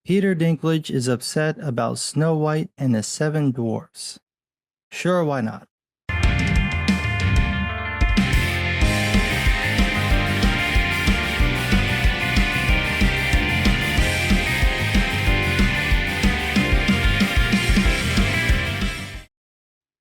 Peter Dinklage is upset about Snow White and the Seven Dwarfs. Sure, why not?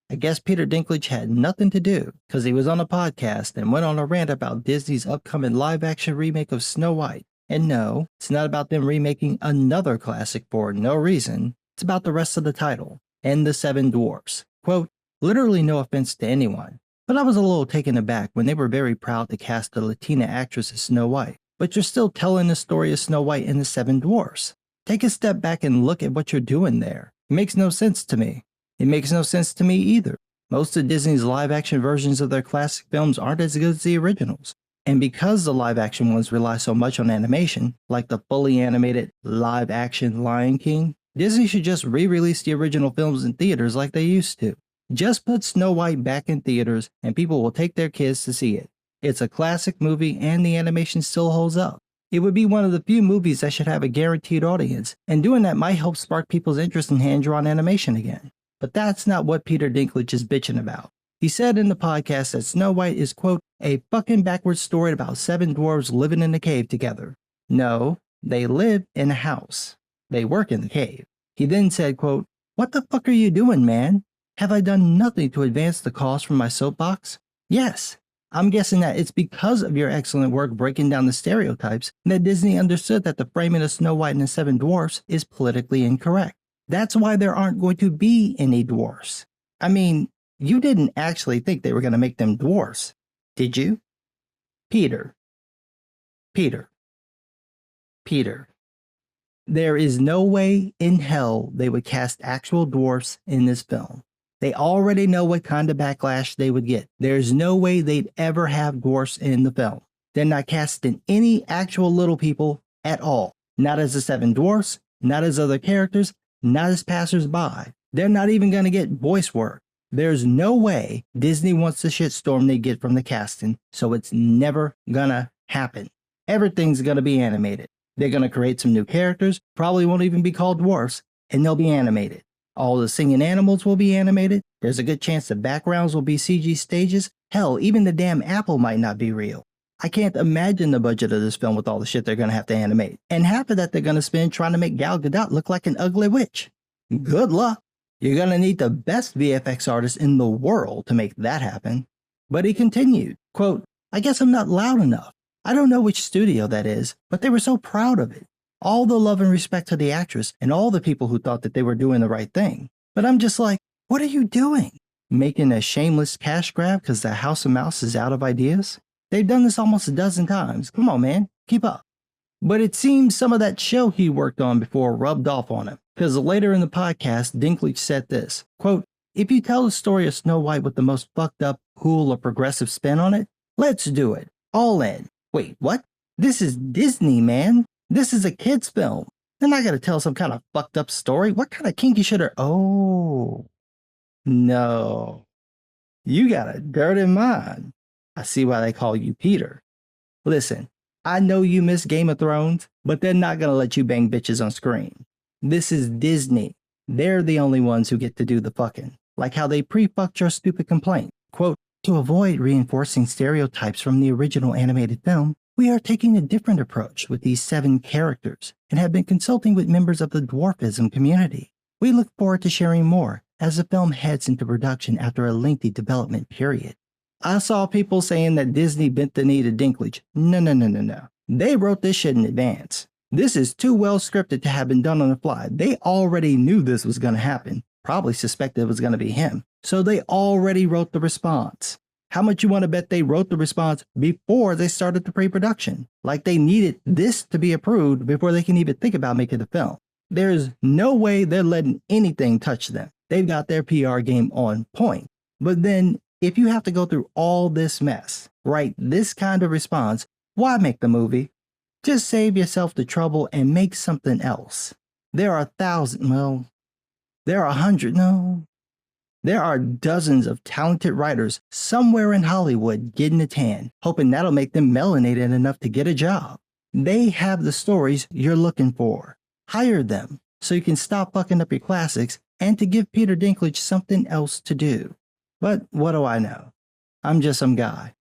I guess Peter Dinklage had nothing to do because he was on a podcast and went on a rant about Disney's upcoming live-action remake of Snow White. And no, it's not about them remaking another classic for no reason. It's about the rest of the title and the Seven Dwarfs. Quote, literally no offense to anyone, but I was a little taken aback when they were very proud to cast a Latina actress as Snow White, but you're still telling the story of Snow White and the Seven Dwarfs. Take a step back and look at what you're doing there. It makes no sense to me. It makes no sense to me either. Most of Disney's live-action versions of their classic films aren't as good as the originals. And because the live-action ones rely so much on animation, like the fully animated live-action Lion King, Disney should just re-release the original films in theaters like they used to. Just put Snow White back in theaters and people will take their kids to see it. It's a classic movie and the animation still holds up. It would be one of the few movies that should have a guaranteed audience, and doing that might help spark people's interest in hand-drawn animation again. But that's not what Peter Dinklage is bitching about. He said in the podcast that Snow White is, quote, a fucking backwards story about seven dwarves living in a cave together. No, they live in a house. They work in the cave. He then said, quote, what the fuck are you doing, man? Have I done nothing to advance the cause from my soapbox? Yes. I'm guessing that it's because of your excellent work breaking down the stereotypes that Disney understood that the framing of Snow White and the Seven Dwarfs is politically incorrect. That's why there aren't going to be any dwarfs. I mean, you didn't actually think they were going to make them dwarfs, did you? Peter. There is no way in hell they would cast actual dwarfs in this film. They already know what kind of backlash they would get. There's no way they'd ever have dwarfs in the film. They're not casting any actual little people at all. Not as the Seven Dwarfs, not as other characters, not as passersby. They're not even going to get voice work. There's no way Disney wants the shitstorm they get from the casting, so it's never gonna happen. Everything's gonna be animated. They're gonna create some new characters, probably won't even be called dwarfs, and they'll be animated. All the singing animals will be animated. There's a good chance the backgrounds will be CG stages. Hell, even the damn apple might not be real. I can't imagine the budget of this film with all the shit they're gonna have to animate. And half of that they're gonna spend trying to make Gal Gadot look like an ugly witch. Good luck. You're gonna need the best VFX artist in the world to make that happen. But he continued, quote, I guess I'm not loud enough. I don't know which studio that is, but they were so proud of it. All the love and respect to the actress and all the people who thought that they were doing the right thing. But I'm just like, what are you doing? Making a shameless cash grab because the House of Mouse is out of ideas? They've done this almost a dozen times. Come on, man, keep up. But it seems some of that show he worked on before rubbed off on him, because later in the podcast, Dinklage said this, quote, if you tell the story of Snow White with the most fucked up, cool, or progressive spin on it, let's do it. All in. Wait, what? This is Disney, man. This is a kid's film. They're not going to tell some kind of fucked up story. What kind of kinky shit are... Oh, no. You got a dirty mind. I see why they call you Peter. Listen, I know you miss Game of Thrones, but they're not gonna let you bang bitches on screen. This is Disney. They're the only ones who get to do the fucking. Like how they pre-fucked your stupid complaint. Quote, to avoid reinforcing stereotypes from the original animated film, we are taking a different approach with these 7 characters and have been consulting with members of the dwarfism community. We look forward to sharing more as the film heads into production after a lengthy development period. I saw people saying that Disney bent the knee to Dinklage. No. They wrote this shit in advance. This is too well scripted to have been done on the fly. They already knew this was going to happen. Probably suspected it was going to be him. So they already wrote the response. How much you want to bet they wrote the response before they started the pre-production? Like they needed this to be approved before they can even think about making the film. There's no way they're letting anything touch them. They've got their PR game on point. But then, if you have to go through all this mess, write this kind of response, why make the movie? Just save yourself the trouble and make something else. There are dozens of talented writers somewhere in Hollywood getting a tan, hoping that'll make them melanated enough to get a job. They have the stories you're looking for. hire them so you can stop fucking up your classics and to give Peter Dinklage something else to do. But what do I know? I'm just some guy